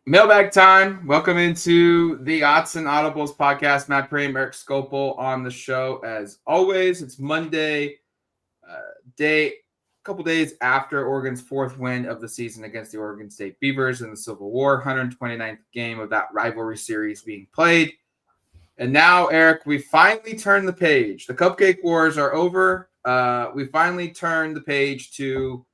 Mailbag time. Welcome into the Autzen Audibles Podcast. Matt Prehm, Erik Skopil on the show as always. It's Monday, a couple days after Oregon's fourth win of the season against the Oregon State Beavers in the Civil War, 129th game of that rivalry series being played. And now, Erik, we finally turned the page. The Cupcake Wars are over. We finally turned the page to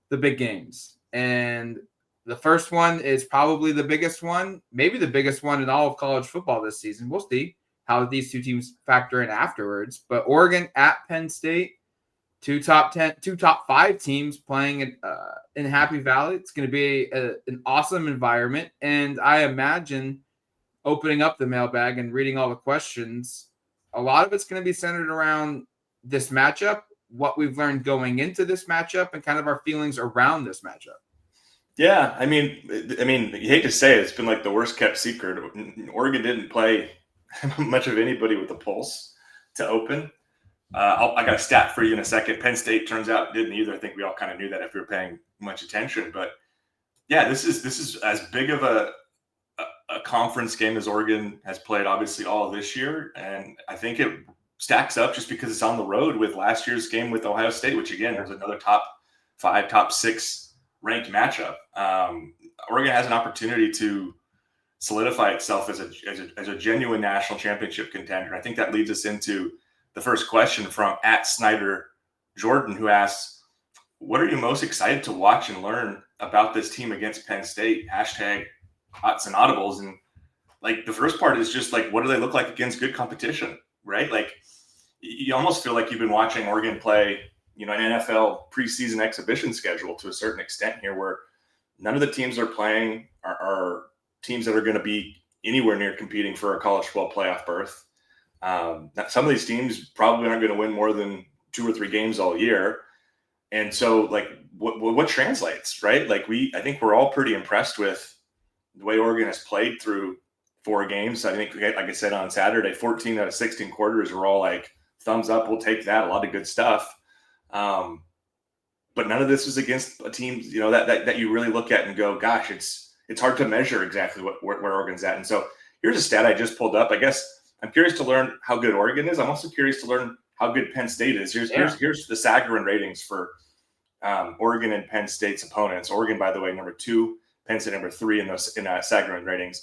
the big games. And the first one is probably the biggest one, maybe the biggest one in all of college football this season. We'll see how these two teams factor in afterwards. But Oregon at Penn State, two top 5 teams playing in Happy Valley. It's going to be an awesome environment. And I imagine opening up the mailbag and reading all the questions, a lot of it's going to be centered around this matchup, what we've learned going into this matchup, and kind of our feelings around this matchup. Yeah, I mean, you hate to say it, it's been like the worst kept secret. Oregon didn't play much of anybody with a pulse to open. I got a stat for you in a second. Penn State turns out didn't either. I think we all kind of knew that if we were paying much attention. But yeah, this is as big of a conference game as Oregon has played, obviously, all this year, and I think it stacks up just because it's on the road with last year's game with Ohio State, which again was another top 5, top 6 ranked matchup. Oregon has an opportunity to solidify itself as a genuine national championship contender. I think that leads us into the first question from @Snyder Jordan, who asks, "What are you most excited to watch and learn about this team against Penn State?" Autzen Audibles. And like the first part is just like, what do they look like against good competition, right? Like you almost feel like you've been watching Oregon play, an NFL preseason exhibition schedule to a certain extent here, where none of the teams they're playing are teams that are going to be anywhere near competing for a college football playoff berth. Some of these teams probably aren't going to win more than 2 or 3 games all year. And so like what translates, right? Like I think we're all pretty impressed with the way Oregon has played through 4 games. I think, like I said on Saturday, 14 out of 16 quarters were all like, thumbs up, we'll take that. A lot of good stuff. But none of this was against a team, that you really look at and go, gosh, it's hard to measure exactly where Oregon's at. And so here's a stat I just pulled up. I guess I'm curious to learn how good Oregon is. I'm also curious to learn how good Penn State is. Here's the Sagarin ratings for Oregon and Penn State's opponents. Oregon, by the way, number 2, Penn State number 3 in Sagarin ratings.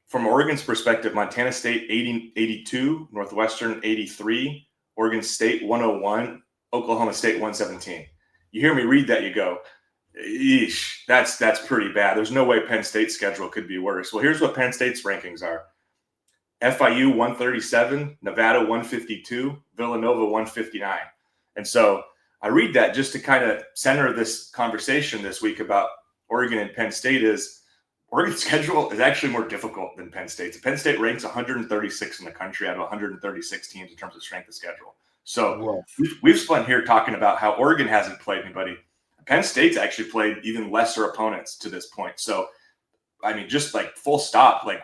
From Oregon's perspective, Montana State 82, Northwestern 83, Oregon State 101, Oklahoma State 117. You hear me read that, you go, eesh, that's pretty bad. There's no way Penn State's schedule could be worse. Well, here's what Penn State's rankings are. FIU 137, Nevada 152, Villanova 159. And so I read that just to kind of center this conversation this week about Oregon and Penn State is Oregon's schedule is actually more difficult than Penn State's. Penn State ranks 136 in the country out of 136 teams in terms of strength of schedule. So we've spent here talking about how Oregon hasn't played anybody. Penn State's actually played even lesser opponents to this point. So, I mean, just like full stop, like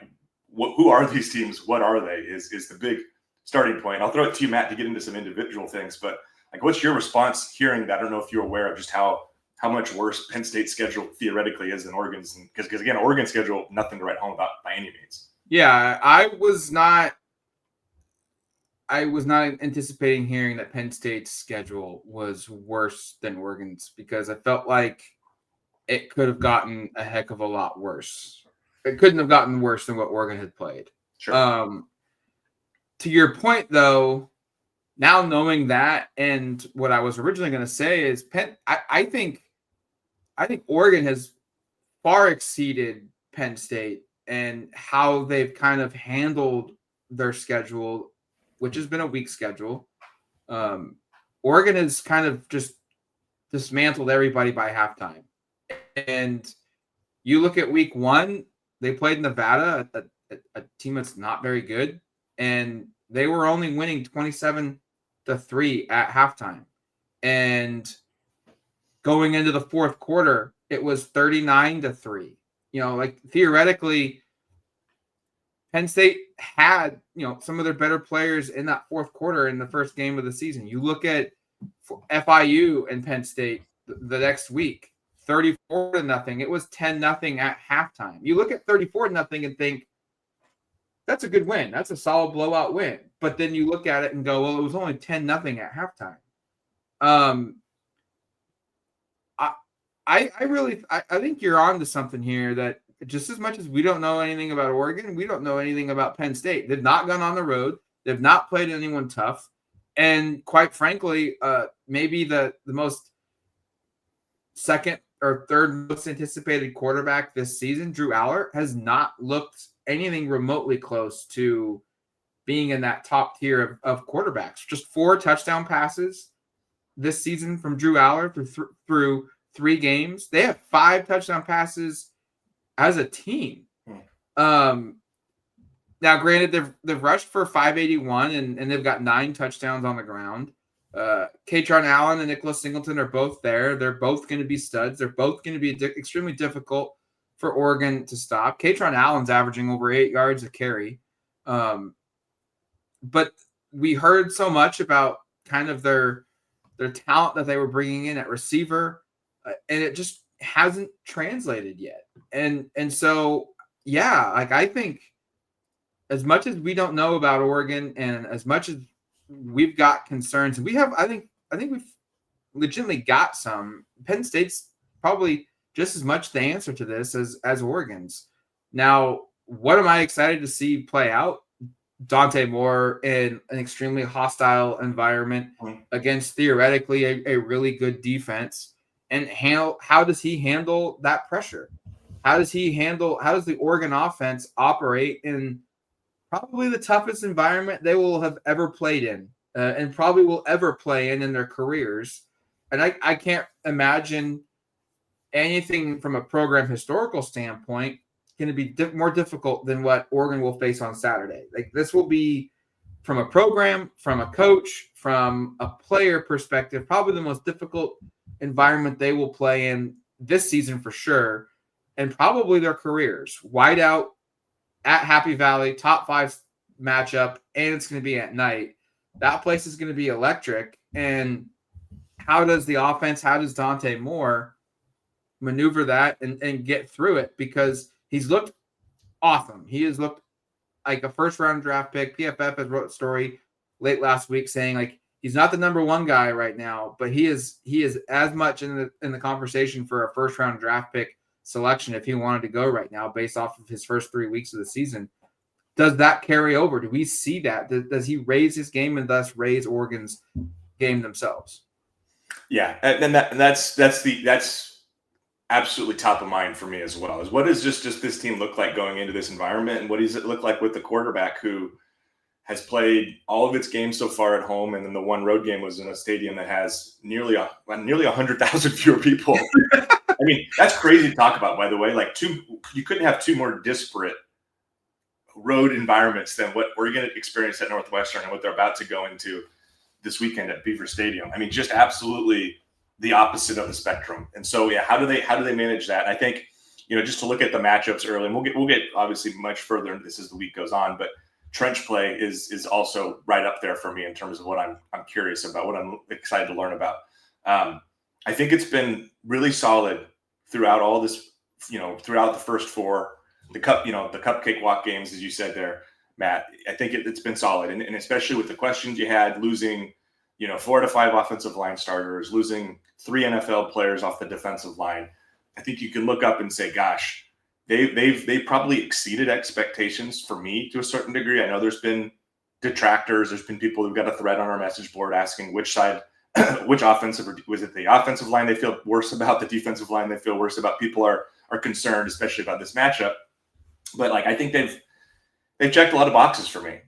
who are these teams? What are they is the big starting point. I'll throw it to you, Matt, to get into some individual things. But like, what's your response hearing that? I don't know if you're aware of just how much worse Penn State's schedule theoretically is than Oregon's. Because again, Oregon's schedule, nothing to write home about by any means. Yeah, I was not anticipating hearing that Penn State's schedule was worse than Oregon's, because I felt like it could have gotten a heck of a lot worse. It couldn't have gotten worse than what Oregon had played. Sure. To your point, though, now knowing that, and what I was originally going to say is I think Oregon has far exceeded Penn State and how they've kind of handled their schedule, which has been a weak schedule. Oregon has kind of just dismantled everybody by halftime. And you look at week 1, they played Nevada, a team that's not very good, and they were only winning 27-3 at halftime. And going into the fourth quarter, it was 39-3. Like theoretically, Penn State had, some of their better players in that fourth quarter in the first game of the season. You look at FIU and Penn State the next week, 34-0. It was 10-0 at halftime. You look at 34-0 and think, that's a good win. That's a solid blowout win. But then you look at it and go, well, it was only 10-0 at halftime. I think you're on to something here, that just as much as we don't know anything about Oregon, we don't know anything about Penn State. They've not gone on the road. They've not played anyone tough. And quite frankly, maybe the most second or third most anticipated quarterback this season, Drew Aller, has not looked anything remotely close to being in that top tier of quarterbacks. Just 4 touchdown passes this season from Drew Aller through 3 games. They have 5 touchdown passes as a team. Now, granted, they've rushed for 581 and they've got 9 touchdowns on the ground. Katron Allen and Nicholas Singleton are both there. They're both going to be studs. They're both going to be extremely difficult for Oregon to stop. Katron Allen's averaging over 8 yards a carry. But we heard so much about kind of their talent that they were bringing in at receiver, and it just hasn't translated yet. And so, yeah, like I think as much as we don't know about Oregon and as much as we've got concerns, we have, I think we've legitimately got some. Penn State's probably just as much the answer to this as Oregon's. Now, what am I excited to see play out? Dante Moore in an extremely hostile environment against theoretically a really good defense. And how does he handle that pressure? How does the Oregon offense operate in probably the toughest environment they will have ever played in, and probably will ever play in their careers? And I can't imagine anything from a program historical standpoint going to be more difficult than what Oregon will face on Saturday. Like, this will be, from a program, from a coach, from a player perspective, probably the most difficult environment they will play in this season for sure, and probably their careers. Wide out at Happy Valley, top 5 matchup, and it's going to be at night. That place is going to be electric. And how does the offense, how does Dante Moore maneuver that and get through it? Because he's looked awesome. He has looked like a first-round draft pick. PFF has wrote a story late last week saying, like, he's not the number 1 guy right now, but he is as much in the conversation for a first-round draft pick selection if he wanted to go right now based off of his first 3 weeks of the season. Does that carry over? Do we see that? Does he raise his game and thus raise Oregon's game themselves? Yeah, and that's absolutely top of mind for me as well. Is what does just this team look like going into this environment, and what does it look like with the quarterback who has played all of its games so far at home, and then the one road game was in a stadium that has nearly 100,000 fewer people. I mean, that's crazy to talk about, by the way. Like, you couldn't have 2 more disparate road environments than what we're going to experience at Northwestern and what they're about to go into this weekend at Beaver Stadium. I mean, just absolutely the opposite of the spectrum. And so, yeah, how do they manage that? And I think, just to look at the matchups early, and we'll get obviously much further into this as the week goes on, but trench play is also right up there for me in terms of what I'm curious about, what I'm excited to learn about. I think it's been really solid throughout all this, throughout the first 4, the cupcake walk games, as you said there, Matt. I think it's been solid, and especially with the questions you had, losing 4 to 5 offensive line starters, losing 3 NFL players off the defensive line. I think you can look up and say, gosh, they've probably exceeded expectations for me to a certain degree. I know there's been detractors. There's been people who've got a thread on our message board asking which side, which offensive, was it the offensive line they feel worse about, the defensive line they feel worse about? People are concerned, especially about this matchup. But I think they've checked a lot of boxes for me.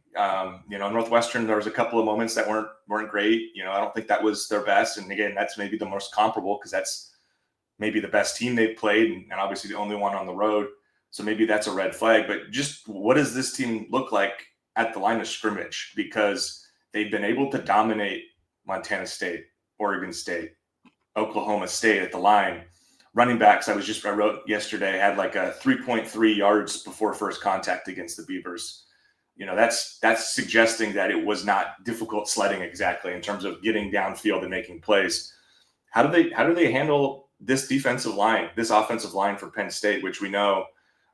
Northwestern, there was a couple of moments that weren't great. I don't think that was their best. And again, that's maybe the most comparable because that's maybe the best team they've played and obviously the only one on the road. So maybe that's a red flag. But just what does this team look like at the line of scrimmage? Because they've been able to dominate Montana State, Oregon State, Oklahoma State at the line. Running backs, I wrote yesterday, had like a 3.3 yards before first contact against the Beavers. That's suggesting that it was not difficult sledding exactly in terms of getting downfield and making plays. How do they handle this defensive line, this offensive line for Penn State, which we know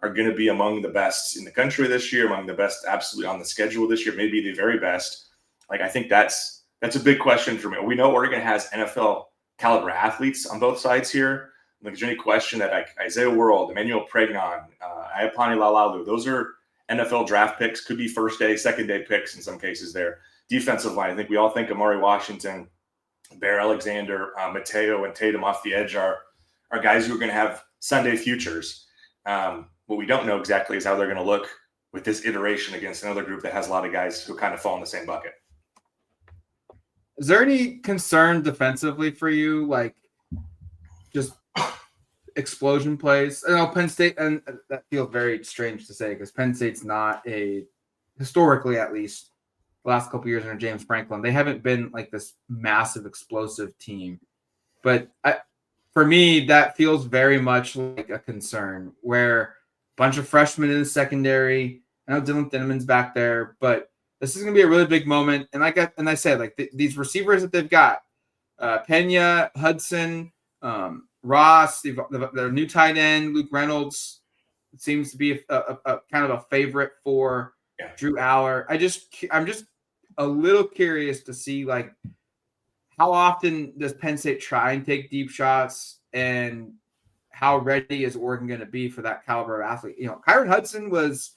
are going to be among the best in the country this year, among the best absolutely on the schedule this year, maybe the very best. Like, I think that's a big question for me. We know Oregon has NFL caliber athletes on both sides here. Like, is there any question that like Isaiah World, Emmanuel Pregnon, Ayapani Lalalu, those are NFL draft picks, could be first day, second day picks in some cases there. Defensive line, I think we all think Amari Washington, Bear Alexander, Mateo, and Tatum off the edge are guys who are going to have Sunday futures. What we don't know exactly is how they're going to look with this iteration against another group that has a lot of guys who kind of fall in the same bucket. Is there any concern defensively for you, like just explosion plays? I know Penn State, and that feels very strange to say because Penn State's not historically at least, the last couple of years under James Franklin, they haven't been like this massive explosive team. But for me, that feels very much like a concern where a bunch of freshmen in the secondary. I know Dylan Thinneman's back there, but this is going to be a really big moment. And I said, like these receivers that they've got, Pena, Hudson, Ross, their new tight end, Luke Reynolds, seems to be a kind of a favorite for Drew Aller. I'm just a little curious to see like how often does Penn State try and take deep shots, and how ready is Oregon going to be for that caliber of athlete? You know, Kyron Hudson was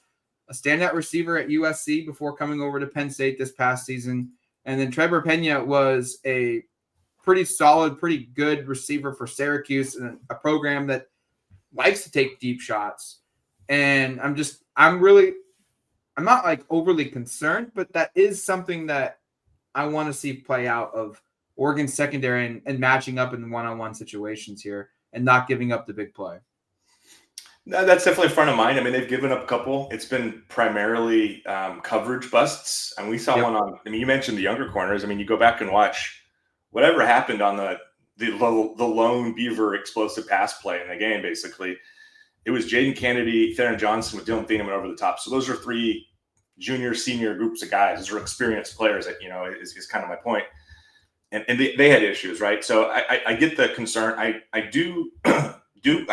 a standout receiver at USC before coming over to Penn State this past season. And then Trevor Pena was a pretty solid, pretty good receiver for Syracuse, and a program that likes to take deep shots. And I'm not like overly concerned, but that is something that I want to see play out of Oregon secondary and matching up in one-on-one situations here and not giving up the big play. No, that's definitely front of mind. I mean, they've given up a couple. It's been primarily coverage busts. And we saw one on, I mean, you mentioned the younger corners. I mean, you go back and watch whatever happened on the lone Beaver explosive pass play in the game, basically. It was Jaden Kennedy, Theron Johnson with Dylan Thieneman over the top. So those are three junior, senior groups of guys. Those are experienced players that, you know, is kind of my point. And they had issues, right? So I get the concern. I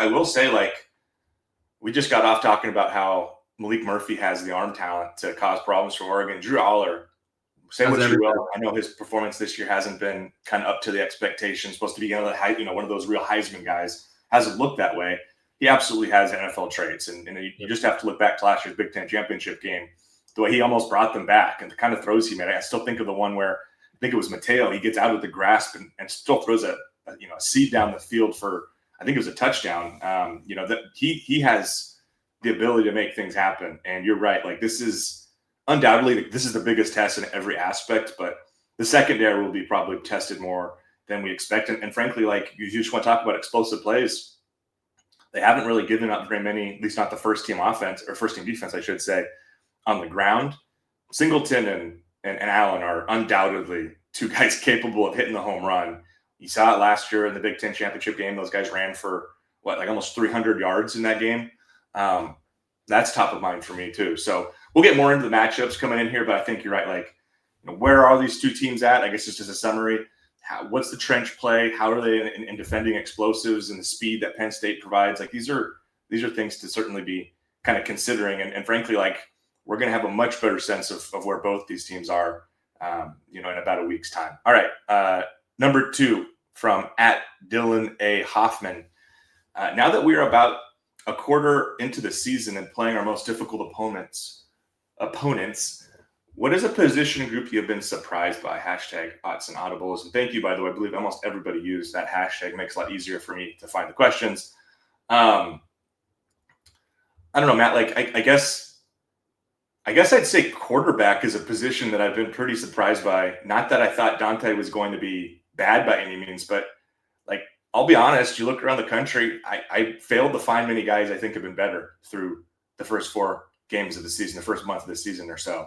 will say, like, we just got off talking about how Malik Murphy has the arm talent to cause problems for Oregon. Drew Aller, say what you will, I know his performance this year hasn't been kind of up to the expectations. Supposed to be one of those real Heisman guys. Hasn't looked that way. He absolutely has NFL traits, and you just have to look back to last year's Big Ten championship game, the way he almost brought them back, and the kind of throws he made. I still think of the one where I think it was Mateo. He gets out of the grasp and still throws a seed down the field for, I think it was a touchdown. That he has the ability to make things happen. And you're right. Like, this is undoubtedly the biggest test in every aspect, but the secondary will be probably tested more than we expect. And frankly, like, you just want to talk about explosive plays. They haven't really given up very many, at least not the first team offense or first team defense, I should say, on the ground. Singleton and Allen are undoubtedly two guys capable of hitting the home run. You saw it last year in the Big Ten championship game. Those guys ran for almost 300 yards in that game. That's top of mind for me too. So we'll get more into the matchups coming in here, but I think you're right. Like, where are these two teams at? I guess just as a summary, what's the trench play? How are they in defending explosives and the speed that Penn State provides? Like, these are things to certainly be kind of considering. And frankly, like, we're going to have a much better sense of where both these teams are, in about a week's time. All right. Number 2 from @Dylan A. Hoffman. Now that we're about a quarter into the season and playing our most difficult opponents, what is a position group you have been surprised by? #Autzen Audibles. And thank you, by the way. I believe almost everybody used that hashtag. It makes it a lot easier for me to find the questions. I don't know, Matt. Like, I guess I'd say quarterback is a position that I've been pretty surprised by. Not that I thought Dante was going to be bad by any means, but like, I'll be honest, you look around the country, I failed to find many guys I think have been better through the first 4 games of the season, the first month of the season or so.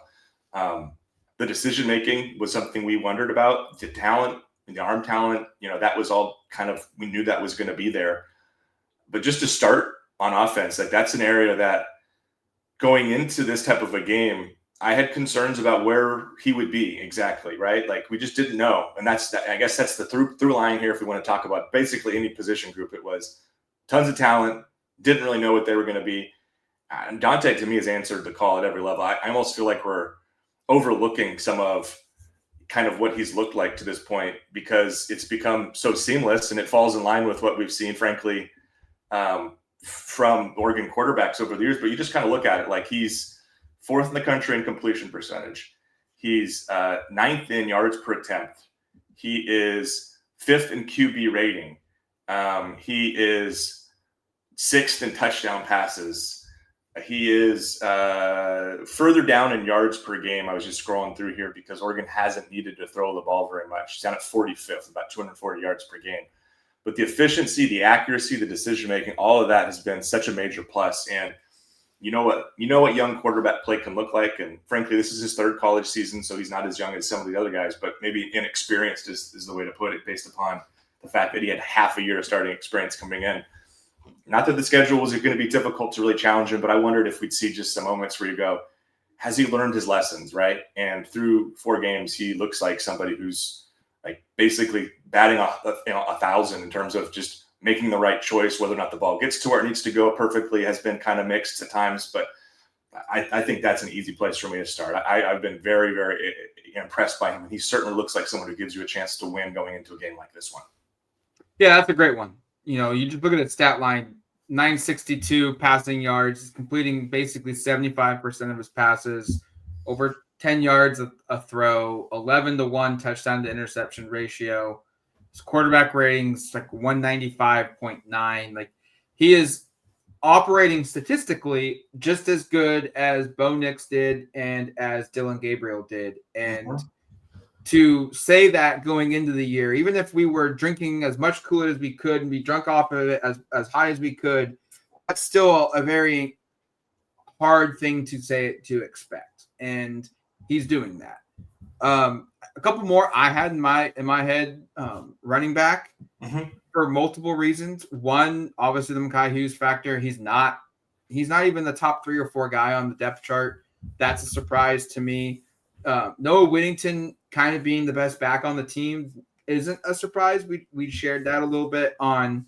The decision-making was something we wondered about. The talent, the arm talent, that was all kind of, we knew that was going to be there. But just to start on offense, like, that's an area that going into this type of a game, I had concerns about where he would be exactly, right? Like we just didn't know. And I guess that's the through line here. If we want to talk about basically any position group, it was tons of talent, didn't really know what they were going to be. And Dante, to me, has answered the call at every level. I almost feel like we're overlooking some of kind of what he's looked like to this point because it's become so seamless and it falls in line with what we've seen, frankly, from Oregon quarterbacks over the years. But you just kind of look at it like he's fourth in the country in completion percentage. He's ninth in yards per attempt. He is fifth in QB rating. He is sixth in touchdown passes. He is further down in yards per game. I was just scrolling through here because Oregon hasn't needed to throw the ball very much. He's down at 45th, about 240 yards per game. But the efficiency, the accuracy, the decision-making, all of that has been such a major plus. And you know what young quarterback play can look like. And frankly, this is his third college season, so he's not as young as some of the other guys, but maybe inexperienced is the way to put it based upon the fact that he had half a year of starting experience coming in. Not that the schedule was going to be difficult to really challenge him, but I wondered if we'd see just some moments where you go, has he learned his lessons, right? And through 4 games, he looks like somebody who's like basically batting 1,000 in terms of just making the right choice. Whether or not the ball gets to where it needs to go perfectly has been kind of mixed at times, but I think that's an easy place for me to start. I've been very, very impressed by him, and he certainly looks like someone who gives you a chance to win going into a game like this one. Yeah, that's a great one. You just look at its stat line, 962 passing yards. He's completing basically 75% of his passes, over 10 yards a throw, 11-to-1 touchdown to interception ratio. His quarterback ratings like 195.9. Like he is operating statistically just as good as Bo Nix did and as Dylan Gabriel did. And to say that going into the year, even if we were drinking as much Kool-Aid as we could and be drunk off of it as high as we could, that's still a very hard thing to expect. And he's doing that. A couple more I had in my head, running back for multiple reasons. One, obviously the Mekhi Hughes factor. He's not even the top 3 or 4 guy on the depth chart. That's a surprise to me. Noah Whittington kind of being the best back on the team isn't a surprise. We shared that a little bit on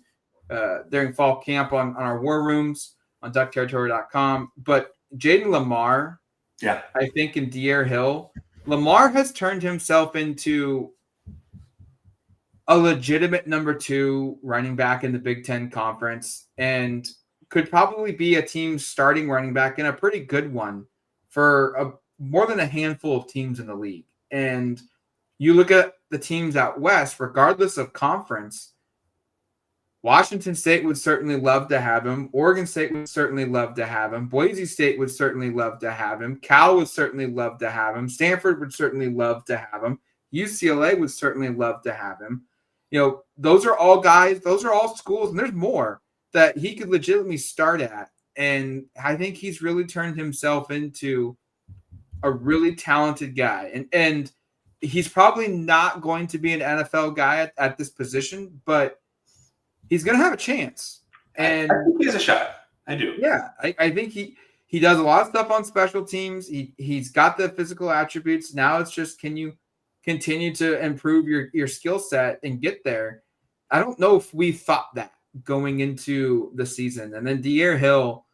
during fall camp on our war rooms on DuckTerritory.com. But Jaden Lamar, I think, and De'Aaron Hill, Lamar has turned himself into a legitimate number 2 running back in the Big Ten Conference and could probably be a team's starting running back and a pretty good one for more than a handful of teams in the league. And you look at the teams out west, regardless of conference, Washington State would certainly love to have him. Oregon State would certainly love to have him. Boise State would certainly love to have him. Cal would certainly love to have him. Stanford would certainly love to have him. UCLA would certainly love to have him. Those are all guys, those are all schools, and there's more that he could legitimately start at. And I think he's really turned himself into a really talented guy. And he's probably not going to be an NFL guy at this position, but he's going to have a chance. And I think he has a shot. I do. Yeah, I think he does a lot of stuff on special teams. He's got the physical attributes. Now it's just, can you continue to improve your skill set and get there? I don't know if we thought that going into the season. And then De'Aaron Hill,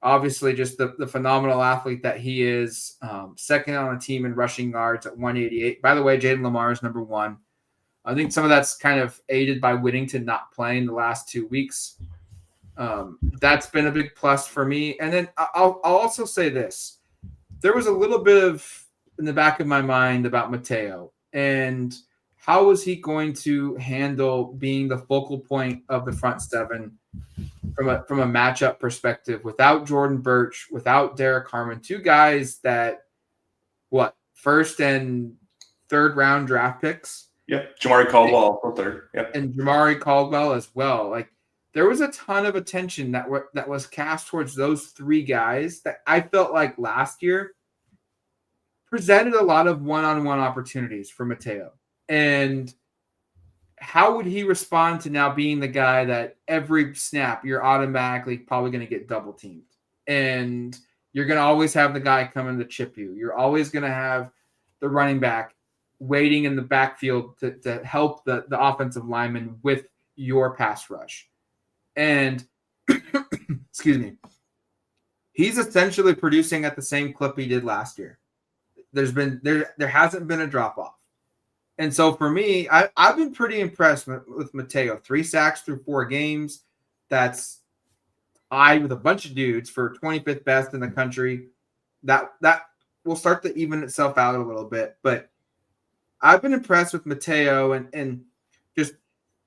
obviously just the phenomenal athlete that he is, second on the team in rushing yards at 188. By the way, Jaden Lamar is number 1. I think some of that's kind of aided by Whittington not playing the last 2 weeks. That's been a big plus for me. And then I'll also say this. There was a little bit of in the back of my mind about Mateo and how was he going to handle being the focal point of the front 7 from a matchup perspective without Jordan Birch, without Derek Harmon, 2 guys that, first and third round draft picks. Yep. Jamari Caldwell, third. Yep. And Jamari Caldwell as well. Like there was a ton of attention that was cast towards those 3 guys that I felt like last year presented a lot of one-on-one opportunities for Mateo. And how would he respond to now being the guy that every snap you're automatically probably going to get double teamed? And You're going to always have the guy coming to chip you. You're always going to have the running back waiting in the backfield to help the offensive lineman with your pass rush. And, excuse me, he's essentially producing at the same clip he did last year. There hasn't been a drop-off. And so for me, I've been pretty impressed with Mateo. 3 sacks through 4 games. That's with a bunch of dudes for 25th best in the country. That will start to even itself out a little bit. But I've been impressed with Mateo and just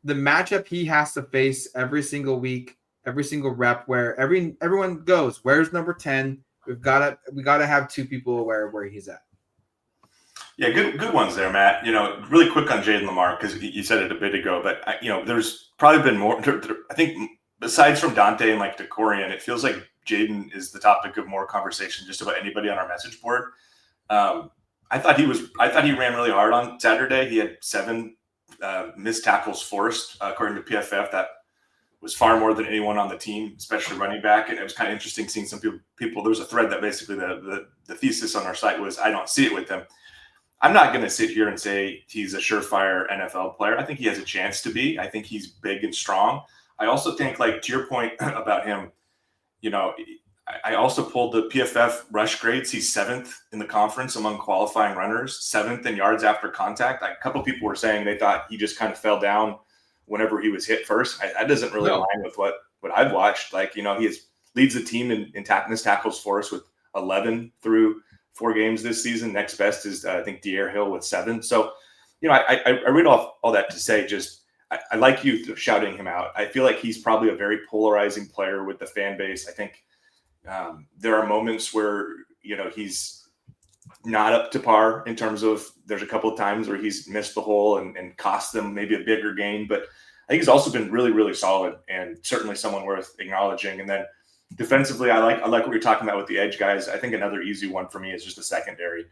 the matchup he has to face every single week, every single rep, where everyone goes, where's number 10? We got to have 2 people aware of where he's at. Yeah, good ones there, Matt. Really quick on Jaden Lamar, because you said it a bit ago, but there's probably been more. I think besides from Dante and like DeCorian, it feels like Jaden is the topic of more conversation just about anybody on our message board. I thought he ran really hard on Saturday. He had 7 missed tackles forced, according to PFF. That was far more than anyone on the team, especially running back. And it was kind of interesting seeing some people. There was a thread that basically the thesis on our site was, I don't see it with him. I'm not going to sit here and say he's a surefire NFL player. I think he has a chance to be. I think he's big and strong. I also think, like, to your point about him, I also pulled the PFF rush grades. He's 7th in the conference among qualifying runners, 7th in yards after contact. A couple of people were saying they thought he just kind of fell down whenever he was hit first. That doesn't really align with what I've watched. Like, he leads the team in missed tackles for us with 11 through 4 games this season. Next best is, I think, De'Aaron Hill with 7. So, I read off all that to say just I like you shouting him out. I feel like he's probably a very polarizing player with the fan base. I think there are moments where, he's not up to par in terms of there's a couple of times where he's missed the hole and cost them maybe a bigger gain. But I think he's also been really, really solid and certainly someone worth acknowledging. And then defensively, I like what you're talking about with the edge guys. I think another easy one for me is just the secondary.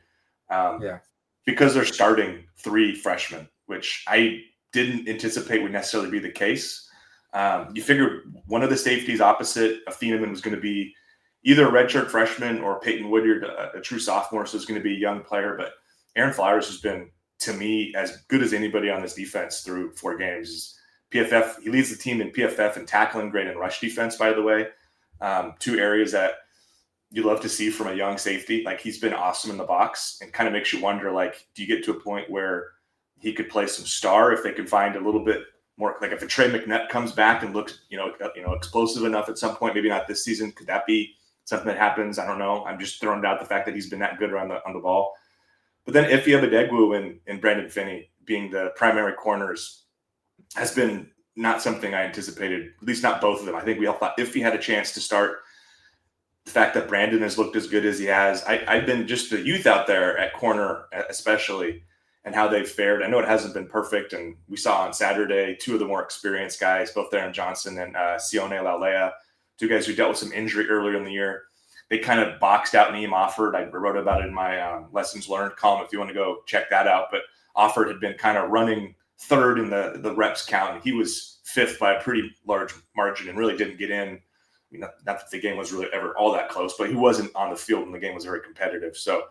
Because they're starting 3 freshmen, which I didn't anticipate would necessarily be the case. You figure one of the safeties opposite of Thieneman was going to be either a redshirt freshman or Peyton Woodyard, a true sophomore, so it's going to be a young player. But Aaron Flowers has been, to me, as good as anybody on this defense through 4 games. PFF, he leads the team in PFF and tackling grade and rush defense, by the way. 2 areas that you love to see from a young safety. Like, he's been awesome in the box and kind of makes you wonder, like, do you get to a point where he could play some star if they can find a little bit more, like if a Trey McNutt comes back and looks, explosive enough at some point, maybe not this season. Could that be something that happens? I don't know. I'm just throwing out the fact that he's been that good around on the ball. But then Ife Abadegwu and Brandon Finney being the primary corners has been not something I anticipated, at least not both of them. I think we all thought if he had a chance to start, the fact that Brandon has looked as good as he has. I've been just the youth out there at corner, especially, and how they've fared. I know it hasn't been perfect, and we saw on Saturday 2 of the more experienced guys, both Darren Johnson and Sione Laulea, 2 guys who dealt with some injury earlier in the year. They kind of boxed out Neem Offord. I wrote about it in my lessons learned column if you want to go check that out. But Offord had been kind of running 3rd in the reps count. He was 5th by a pretty large margin and really didn't get in. Not that the game was really ever all that close, but he wasn't on the field and the game was very competitive. So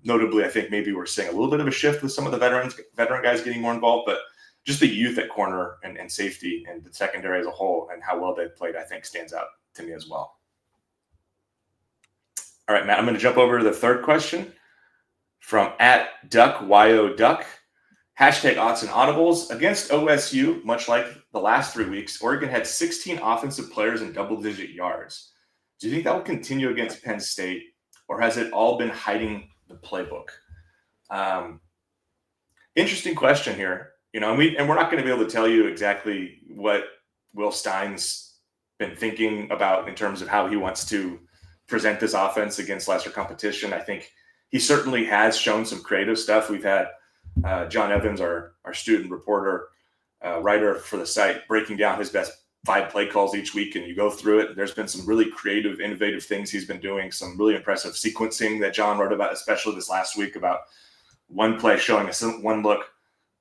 notably, I think maybe we're seeing a little bit of a shift with some of the veteran guys getting more involved, but just the youth at corner and safety and the secondary as a whole and how well they've played, I think stands out to me as well. All right, Matt, I'm going to jump over to the 3rd question from @DuckYODuck. #Autzen Audibles. Against OSU, much like the last 3 weeks, Oregon had 16 offensive players in double-digit yards. Do you think that will continue against Penn State, or has it all been hiding the playbook? Interesting question here. And we're not going to be able to tell you exactly what Will Stein's been thinking about in terms of how he wants to present this offense against lesser competition. I think he certainly has shown some creative stuff. We've had John Evans, our student reporter, writer for the site, breaking down his best 5 play calls each week, and you go through it. There's been some really creative, innovative things he's been doing, some really impressive sequencing that John wrote about, especially this last week, about one play showing one look,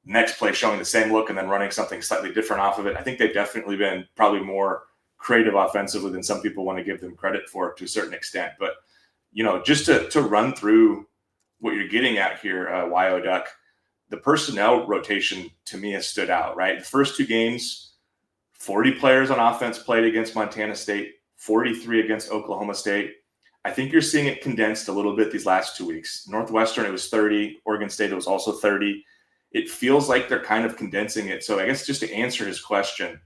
next play showing the same look, and then running something slightly different off of it. I think they've definitely been probably more creative offensively than some people want to give them credit for to a certain extent. But just to run through what you're getting at here, YO Duck, the personnel rotation to me has stood out, right? The first 2 games, 40 players on offense played against Montana State, 43 against Oklahoma State. I think you're seeing it condensed a little bit these last 2 weeks. Northwestern, it was 30. Oregon State, it was also 30. It feels like they're kind of condensing it. So I guess just to answer his question,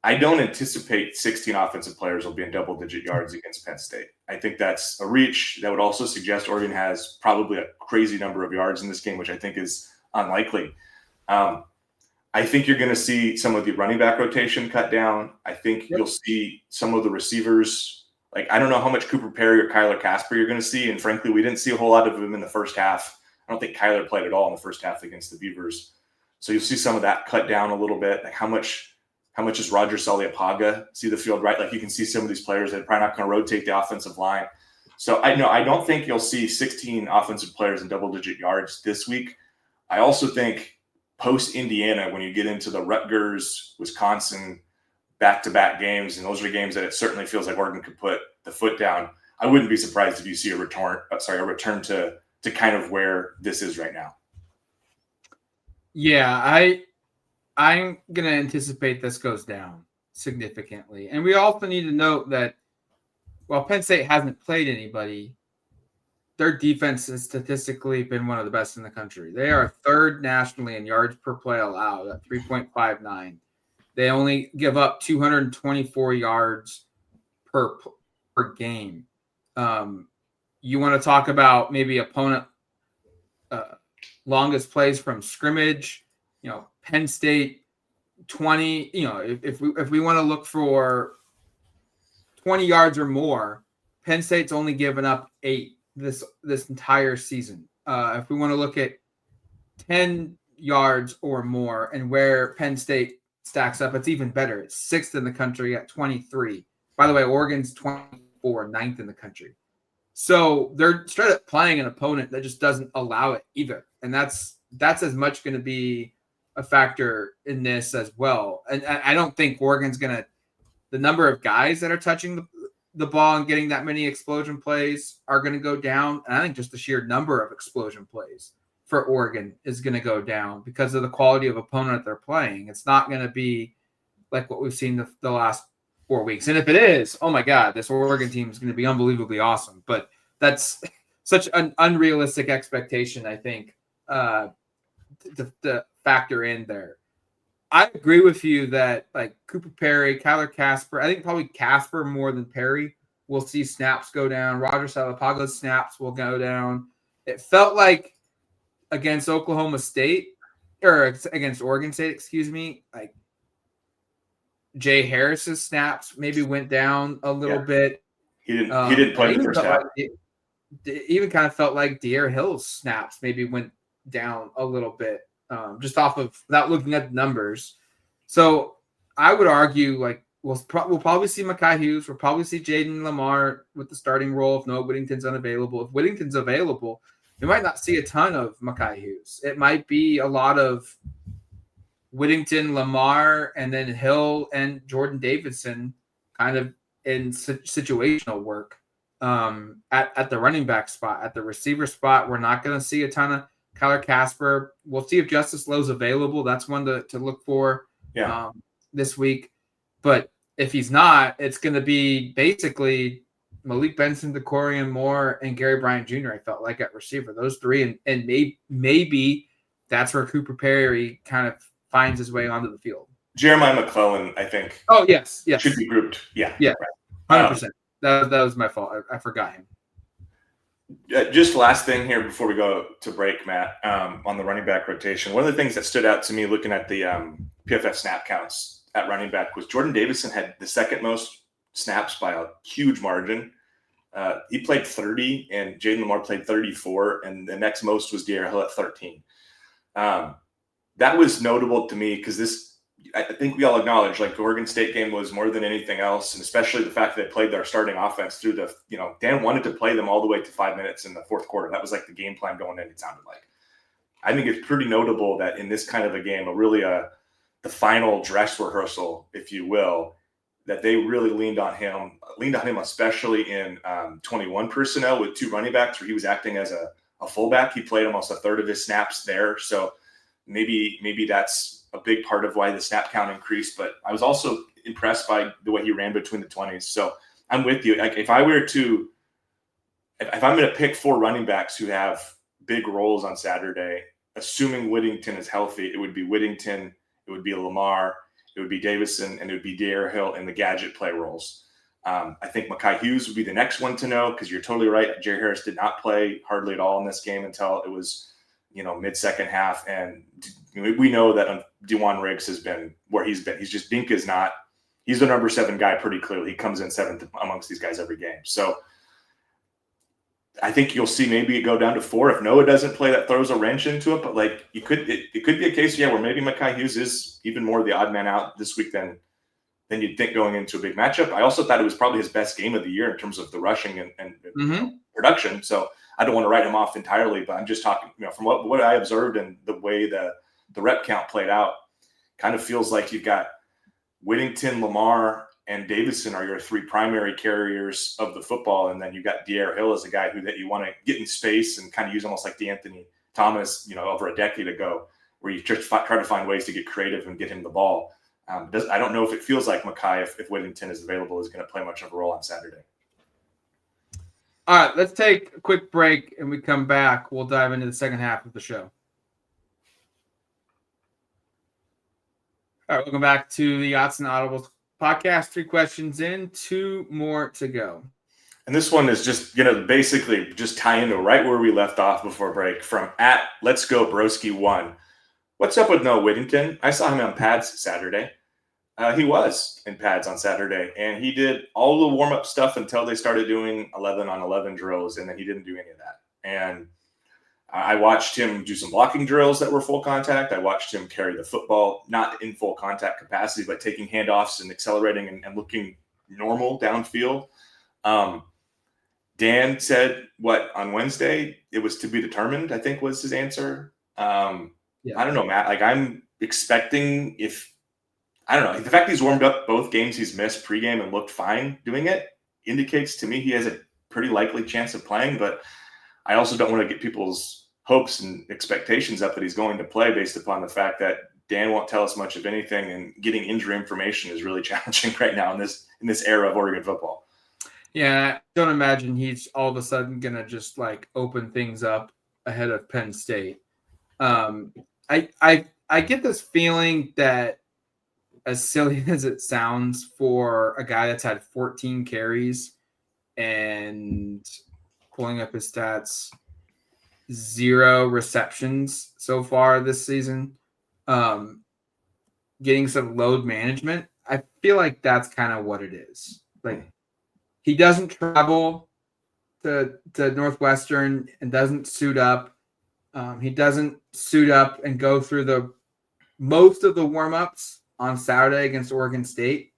I don't anticipate 16 offensive players will be in double-digit yards against Penn State. I think that's a reach. That would also suggest Oregon has probably a crazy number of yards in this game, which I think is unlikely. I think you're going to see some of the running back rotation cut down. I think you'll see some of the receivers. Like, I don't know how much Cooper Perry or Kyler Casper you're going to see, and frankly, we didn't see a whole lot of them in the first half. I don't think Kyler played at all in the first half against the Beavers. So you'll see some of that cut down a little bit. Like, how much does Roger Saliapaga see the field, right? Like, you can see some of these players that are probably not going to rotate the offensive line. So I don't think you'll see 16 offensive players in double-digit yards this week. I also think post-Indiana, when you get into the Rutgers, Wisconsin back-to-back games, and those are games that it certainly feels like Oregon could put the foot down, I wouldn't be surprised if you see a return to kind of where this is right now. Yeah, I'm going to anticipate this goes down significantly. And we also need to note that while Penn State hasn't played anybody, their defense has statistically been one of the best in the country. They are 3rd nationally in yards per play allowed at 3.59. They only give up 224 yards per game. You want to talk about maybe opponent longest plays from scrimmage, Penn State 20, if we want to look for 20 yards or more, Penn State's only given up 8 this entire season. If we want to look at 10 yards or more and where Penn State stacks up, it's even better. It's 6th in the country at 23. By the way, Oregon's 24, 9th in the country. So they're straight up playing an opponent that just doesn't allow it either. And that's as much going to be a factor in this as well. And I don't think Oregon's going to – the number of guys that are touching the ball and getting that many explosion plays are going to go down. And I think just the sheer number of explosion plays for Oregon is going to go down because of the quality of opponent they're playing. It's not going to be like what we've seen the last 4 weeks. And if it is, oh my God, this Oregon team is going to be unbelievably awesome. But that's such an unrealistic expectation, I think, to factor in there. I agree with you that like Cooper Perry, Kyler Casper, I think probably Casper more than Perry will see snaps go down. Roger Salapaga's snaps will go down. It felt like against Oklahoma State or against Oregon State, like Jay Harris's snaps maybe went down a little bit. He didn't play the first half. It even kind of felt like De'Aaron Hill's snaps maybe went down a little bit. Just off of without looking at the numbers. So I would argue like we'll probably see Mekhi Hughes. We'll probably see Jaden Lamar with the starting role if Noah Whittington's unavailable. If Whittington's available, we might not see a ton of Mekhi Hughes. It might be a lot of Whittington, Lamar, and then Hill and Jordan Davidson kind of in situational work at the running back spot. At the receiver spot, we're not going to see a ton of Kyler Casper. We'll see if Justice Lowe's available. That's one to look for this week. But if he's not, it's going to be basically Malik Benson, DeCorian Moore, and Gary Bryant Jr., I felt like, at receiver. Those three. And maybe that's where Cooper Perry kind of finds his way onto the field. Jeremiah McClellan, I think. Oh, yes. Should be grouped. Yeah. Yeah. Right. 100%. That was my fault. I forgot him. Just last thing here before we go to break, Matt, on the running back rotation. One of the things that stood out to me looking at the PFF snap counts at running back was Jordan Davison had the second most snaps by a huge margin. He played 30, and Jaden Lamar played 34, and the next most was De'Aaron Hill at 13. That was notable to me because I think we all acknowledge like the Oregon State game was more than anything else, and especially the fact that they played their starting offense through Dan wanted to play them all the way to 5 minutes in the fourth quarter. That was like the game plan going in, it sounded like. I think it's pretty notable that in this kind of a game, the final dress rehearsal, if you will, that they really leaned on him especially in 21 personnel with 2 running backs, where he was acting as a fullback. He played almost a third of his snaps there. So maybe that's a big part of why the snap count increased. But I was also impressed by the way he ran between the 20s. So I'm with you. Like if I'm going to pick 4 running backs who have big roles on Saturday, assuming Whittington is healthy, it would be Whittington, it would be Lamar, it would be Davison, and it would be De'Aaron Hill in the gadget play roles. I think Mekhi Hughes would be the next one to know, because you're totally right. Jerry Harris did not play hardly at all in this game until it was, mid-second half. And we know that Dewan Riggs has been where he's been. He's the number 7 guy pretty clearly. He comes in 7th amongst these guys every game. So I think you'll see maybe it go down to 4 if Noah doesn't play. That throws a wrench into it. But like it could be a case, where maybe Mekhi Hughes is even more the odd man out this week than you'd think going into a big matchup. I also thought it was probably his best game of the year in terms of the rushing and production. So I don't want to write him off entirely, but I'm just talking, from what I observed and the way the rep count played out, kind of feels like you've got Whittington, Lamar, and Davison are your 3 primary carriers of the football. And then you've got De'Aaron Hill as a guy that you want to get in space and kind of use almost like DeAnthony Thomas, over a decade ago, where you just try to find ways to get creative and get him the ball. I don't know if it feels like Mekhi, if Whittington is available, is going to play much of a role on Saturday. All right, let's take a quick break, and we come back. We'll dive into the second half of the show. All right, welcome back to the Autzen Audibles Podcast. 3 questions in, 2 more to go. And this one is just, basically just tie into right where we left off before break from Let's Go Broski 1. What's up with Noah Whittington? I saw him on pads Saturday. He was in pads on Saturday, and he did all the warm-up stuff until they started doing 11-on-11 drills, and then he didn't do any of that. And I watched him do some blocking drills that were full contact. I watched him carry the football, not in full contact capacity, but taking handoffs and accelerating and looking normal downfield. Dan said, on Wednesday? It was to be determined, I think was his answer. I don't know, Matt. Like, I'm expecting the fact he's warmed up both games he's missed pregame and looked fine doing it indicates to me he has a pretty likely chance of playing, but I also don't want to get people's hopes and expectations up that he's going to play based upon the fact that Dan won't tell us much of anything, and getting injury information is really challenging right now in this era of Oregon football. Yeah, I don't imagine he's all of a sudden going to just like open things up ahead of Penn State. I get this feeling that, as silly as it sounds, for a guy that's had 14 carries and pulling up his stats, 0 receptions so far this season, getting some load management, I feel like that's kind of what it is. Like, he doesn't travel to Northwestern and doesn't suit up. He doesn't suit up and go through most of the warm-ups on Saturday against Oregon State.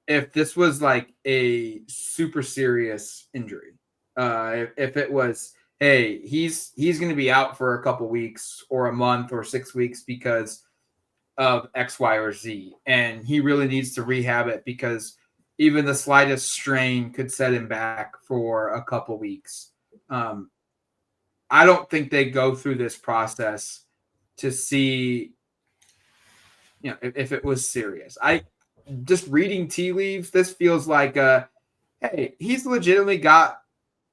If this was like a super serious injury, if it was, hey, he's going to be out for a couple weeks or a month or 6 weeks because of X, Y, or Z, and he really needs to rehab it because even the slightest strain could set him back for a couple weeks. I don't think they go through this process to see, if it was serious. I just reading tea leaves, this feels like hey, he's legitimately got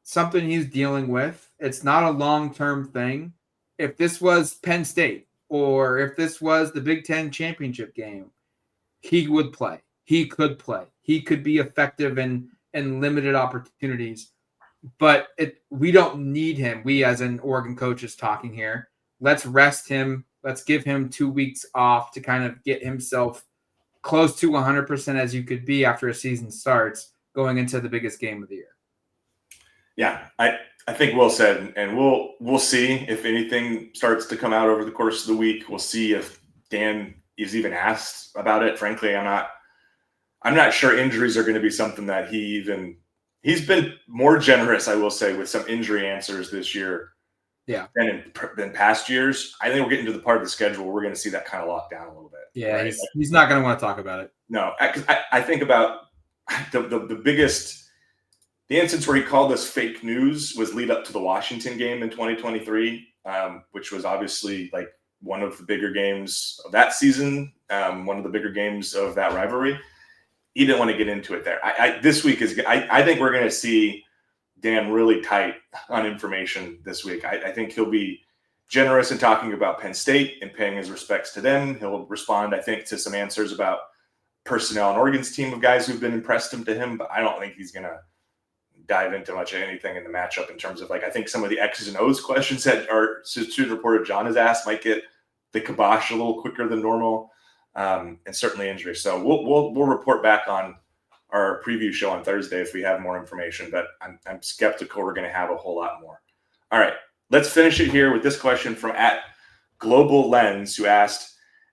something he's dealing with. It's not a long-term thing. If this was Penn State or if this was the Big Ten championship game, he would play. He could play. He could be effective in limited opportunities. But we don't need him. We, as an Oregon coaches talking here, let's rest him. Let's give him 2 weeks off to kind of get himself close to 100% as you could be after a season starts going into the biggest game of the year. Yeah, I think well said, and we'll see if anything starts to come out over the course of the week. We'll see if Dan is even asked about it. Frankly, I'm not sure injuries are going to be something that he's been more generous, I will say, with some injury answers this year than in past years. I think we're getting to the part of the schedule where we're going to see that kind of locked down a little bit. Yeah, right? he's not going to want to talk about it. No, because I think about the biggest, the instance where he called this fake news was lead up to the Washington game in 2023, which was obviously like one of the bigger games of that season, one of the bigger games of that rivalry. He didn't want to get into it there. This week I think we're going to see Dan really tight on information this week. I think he'll be generous in talking about Penn State and paying his respects to them. He'll respond, I think, to some answers about personnel on Oregon's team of guys who've been impressed to him, but I don't think he's going to dive into much of anything in the matchup in terms of like, I think some of the X's and O's questions that our student reporter John has asked might get the kibosh a little quicker than normal, and certainly injury. So we'll report back on our preview show on Thursday if we have more information, but I'm skeptical we're going to have a whole lot more. All right, let's finish it here with this question from @GlobalLens, who asked,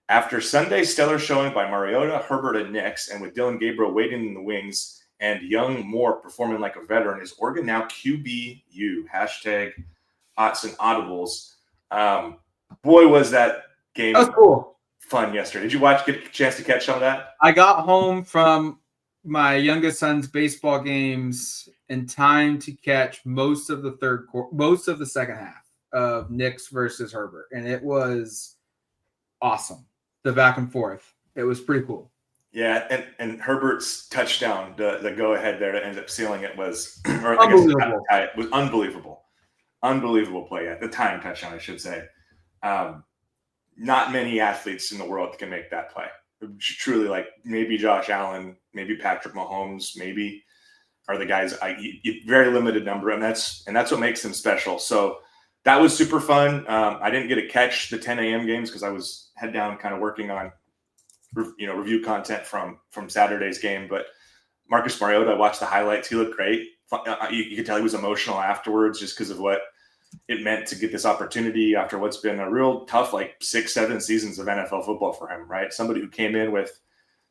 after Sunday's stellar showing by Mariota, Herbert, and Nix, and with Dylan Gabriel waiting in the wings and Young Moore performing like a veteran, is Oregon now QBU? Hashtag Autzen Audibles. Boy, was that game cool. Fun yesterday. Did you get a chance to catch some of that? I got home from my youngest son's baseball games in time to catch most of the second half of Nix versus Herbert, and it was awesome. The back and forth, it was pretty cool. Yeah, and Herbert's touchdown, the go ahead there to end up sealing it was unbelievable. It was unbelievable play at the time touchdown, I should say. Not many athletes in the world can make that play. Truly, like maybe Josh Allen, maybe Patrick Mahomes, maybe are the guys. Very limited number, and that's what makes them special. So that was super fun. I didn't get to catch the 10 a.m. games because I was head down, kind of working on review content from Saturday's game. But Marcus Mariota, I watched the highlights. He looked great. You could tell he was emotional afterwards, just because of what it meant to get this opportunity after what's been a real tough, like 6-7 seasons of NFL football for him, right? Somebody who came in with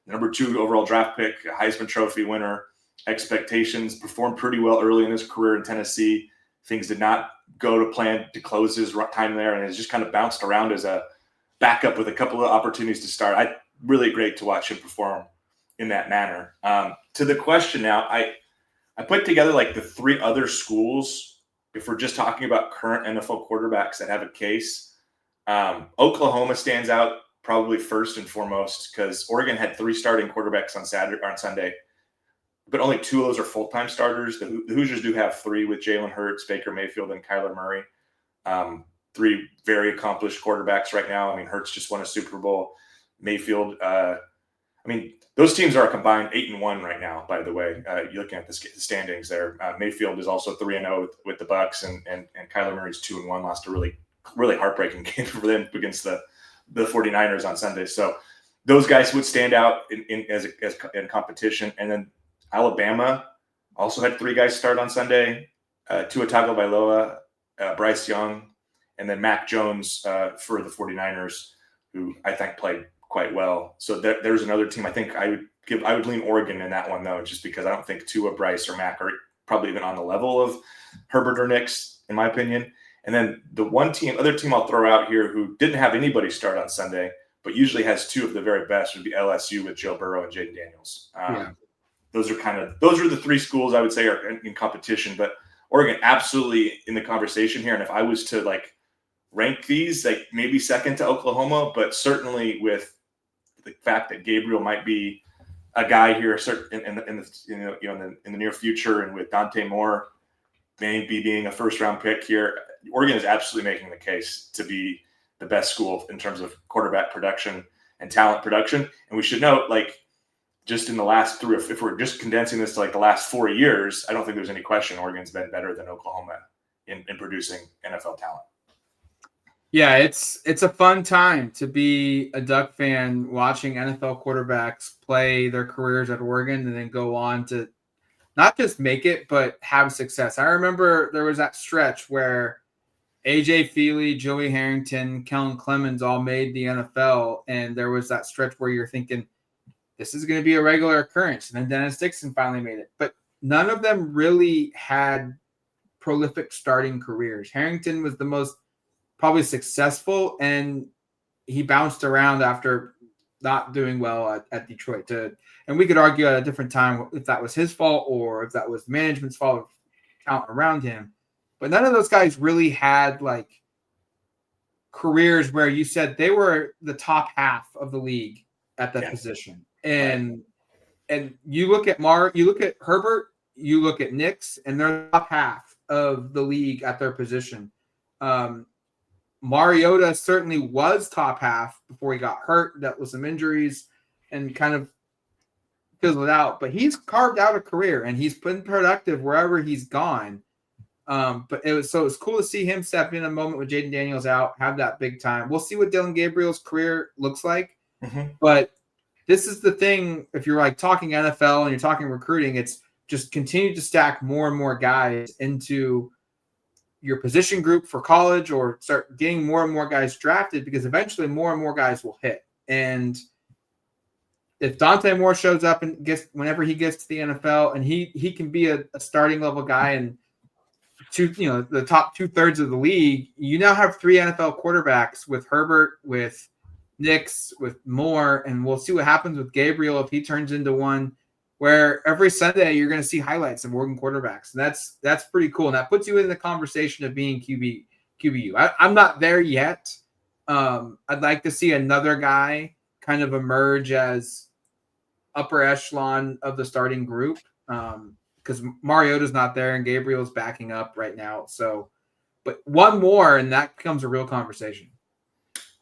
the number 2 overall draft pick, a Heisman Trophy winner, expectations, performed pretty well early in his career in Tennessee. Things did not go to plan to close his time there, and has just kind of bounced around as a backup with a couple of opportunities to start. Really great to watch him perform in that manner. To the question now, I put together like the 3 other schools. If we're just talking about current NFL quarterbacks that have a case, Oklahoma stands out probably first and foremost because Oregon had 3 starting quarterbacks on Sunday, but only 2 of those are full-time starters. The Hoosiers do have 3 with Jalen Hurts, Baker Mayfield, and Kyler Murray. 3 very accomplished quarterbacks right now. I mean, Hurts just won a Super Bowl. Mayfield, those teams are a combined 8-1 right now, by the way. You're looking at the standings there. Mayfield is also 3-0 with the Bucs, and Kyler Murray's 2-1, lost a really, really heartbreaking game for them against the 49ers on Sunday. So those guys would stand out in competition. And then Alabama also had 3 guys start on Sunday, Tua Tagovailoa, Bryce Young, and then Mac Jones for the 49ers, who I think played quite well. So there's another team. I think I would lean Oregon in that one, though, just because I don't think Tua, Bryce, or Mac are probably even on the level of Herbert or Nix, in my opinion. And then the other team I'll throw out here who didn't have anybody start on Sunday, but usually has 2 of the very best, would be LSU with Joe Burrow and Jaden Daniels. Those are the 3 schools I would say are in competition, but Oregon absolutely in the conversation here. And if I was to like rank these, like maybe second to Oklahoma, but certainly with the fact that Gabriel might be a guy here in the near future, and with Dante Moore maybe being a first-round pick here, Oregon is absolutely making the case to be the best school in terms of quarterback production and talent production. And we should note, like, just in the last 3, if we're just condensing this to like the last 4 years, I don't think there's any question Oregon's been better than Oklahoma in producing NFL talent. Yeah, it's a fun time to be a Duck fan watching NFL quarterbacks play their careers at Oregon and then go on to not just make it, but have success. I remember there was that stretch where A.J. Feely, Joey Harrington, Kellen Clemens all made the NFL, and there was that stretch where you're thinking, this is going to be a regular occurrence. And then Dennis Dixon finally made it. But none of them really had prolific starting careers. Harrington was the most probably successful, and he bounced around after not doing well at Detroit. And we could argue at a different time if that was his fault or if that was management's fault of talent around him. But none of those guys really had like careers where you said they were the top half of the league at that position. And you look at you look at Herbert, you look at Nix, and they're the top half of the league at their position. Mariota certainly was top half before he got hurt. That was some injuries and kind of fizzled out. But he's carved out a career, and he's been productive wherever he's gone. But it was cool to see him step in a moment with Jaden Daniels out, have that big time. We'll see what Dylan Gabriel's career looks like. Mm-hmm. But this is the thing. If you're like talking NFL and you're talking recruiting, it's just continue to stack more and more guys into your position group for college, or start getting more and more guys drafted, because eventually more and more guys will hit. And if Dante Moore shows up and whenever he gets to the NFL, and he can be a starting level guy and the top 2/3 of the league, you now have 3 NFL quarterbacks with Herbert, with Nix, with Moore, and we'll see what happens with Gabriel if he turns into one where every Sunday you're going to see highlights of Oregon quarterbacks. And that's pretty cool. And that puts you in the conversation of being QBU. I'm not there yet. I'd like to see another guy kind of emerge as upper echelon of the starting group, because Mariota's not there and Gabriel's backing up right now. So, but one more, and that becomes a real conversation.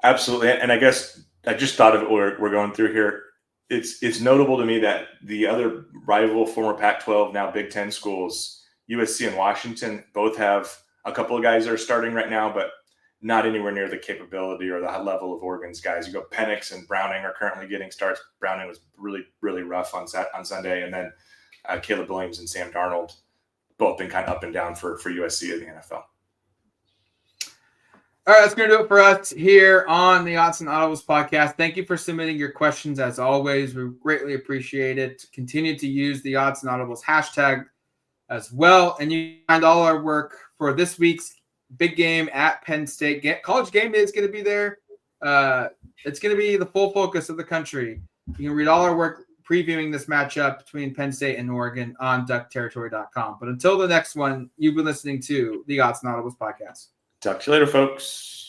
Absolutely. And I guess I just thought of it we're going through here. It's notable to me that the other rival former Pac-12, now Big Ten schools, USC and Washington, both have a couple of guys that are starting right now, but not anywhere near the capability or the level of Oregon's guys. You go Penix and Browning are currently getting starts. Browning was really, really rough on Sunday. And then Caleb Williams and Sam Darnold, both been kind of up and down for USC in the NFL. All right, that's going to do it for us here on the Autzen Audibles Podcast. Thank you for submitting your questions as always. We greatly appreciate it. Continue to use the Autzen Audibles hashtag as well. And you can find all our work for this week's big game at Penn State. College Game Day is going to be there. It's going to be the full focus of the country. You can read all our work previewing this matchup between Penn State and Oregon on DuckTerritory.com. But until the next one, you've been listening to the Autzen Audibles Podcast. Talk to you later, folks.